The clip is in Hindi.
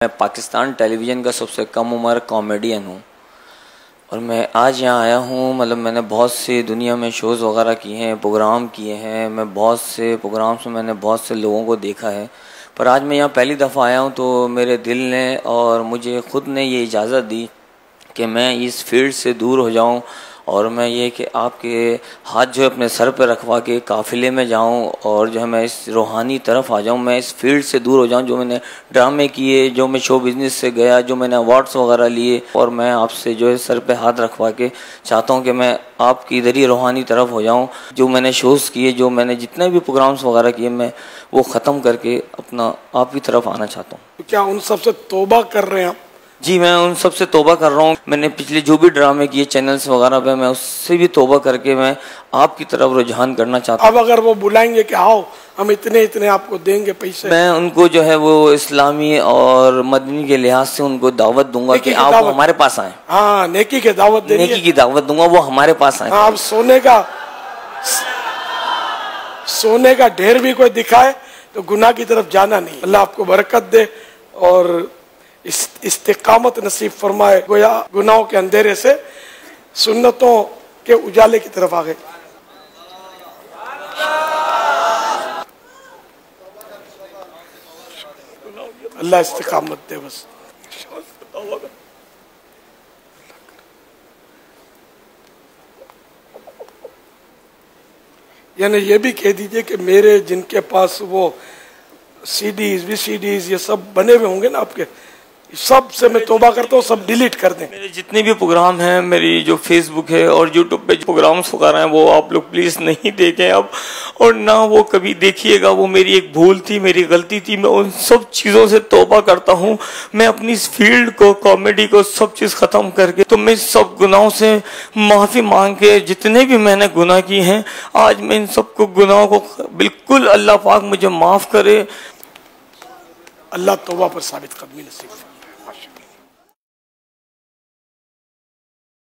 मैं पाकिस्तान टेलीविज़न का सबसे कम उम्र कॉमेडियन हूँ और मैं आज यहाँ आया हूँ। मतलब मैंने बहुत से दुनिया में शोज़ वगैरह किए हैं, प्रोग्राम किए हैं, मैं बहुत से प्रोग्राम्स में मैंने बहुत से लोगों को देखा है, पर आज मैं यहाँ पहली दफ़ा आया हूँ तो मेरे दिल ने और मुझे ख़ुद ने ये इजाज़त दी कि मैं इस फील्ड से दूर हो जाऊँ और मैं ये कि आपके हाथ जो है अपने सर पर रखवा के काफ़िले में जाऊं और जो है मैं इस रूहानी तरफ आ जाऊं, मैं इस फील्ड से दूर हो जाऊं जो मैंने ड्रामे किए, जो मैं शो बिज़नेस से गया, जो मैंने अवार्ड्स वगैरह लिए, और मैं आपसे जो है सर पे हाथ रखवा के चाहता हूं कि मैं आपकी इधर ही रूहानी तरफ हो जाऊं। जो मैंने शोज़ किए, जो मैंने जितने भी प्रोग्राम्स वगैरह किए, मैं वो ख़त्म करके अपना आपकी तरफ आना चाहता हूँ। क्या उन सबसे तौबा कर रहे हैं आप? जी, मैं उन सब से तौबा कर रहा हूँ। मैंने पिछले जो भी ड्रामे किए चैनल्स वगैरह पे, मैं उससे भी तौबा करके मैं आपकी तरफ रुझान करना चाहता हूँ। अब अगर वो बुलाएंगे कि आओ हम इतने इतने आपको देंगे पैसे, मैं उनको जो है वो इस्लामी और मदनी के लिहाज से उनको दावत दूंगा कि आप हमारे पास आए। हाँ, नेकी की दावत देंगे, नेकी की दावत दूंगा, वो हमारे पास आए। हाँ, अब सोने का ढेर भी कोई दिखाए तो गुनाह की तरफ जाना नहीं। अल्लाह आपको बरकत दे और इस्तिकामत नसीब फरमाए, गोया गुनाहों के अंधेरे से सुन्नतों के उजाले की तरफ आ गए। अल्लाह इस्तिकामत दे बस। यानी ये भी कह दीजिए कि मेरे जिनके पास वो सीडीज वीसीडीज ये सब बने हुए होंगे ना आपके, सब से मैं तौबा करता हूँ, सब डिलीट कर दें। मेरे जितने भी प्रोग्राम हैं, मेरी जो फेसबुक है और यूट्यूब पे जो प्रोग्राम्स वगैरह हैं, वो आप लोग प्लीज़ नहीं देखें अब, और ना वो कभी देखिएगा। वो मेरी एक भूल थी, मेरी गलती थी। मैं उन सब चीज़ों से तौबा करता हूँ। मैं अपनी इस फील्ड को, कॉमेडी को, सब चीज़ ख़त्म करके तो मैं सब गुनाहों से माफ़ी मांग के, जितने भी मैंने गुनाह किए हैं, आज मैं इन सब को गुनाहों को बिल्कुल अल्लाह पाक मुझे माफ़ करे। अल्लाह तौबा पर साबित कदमी नसीब।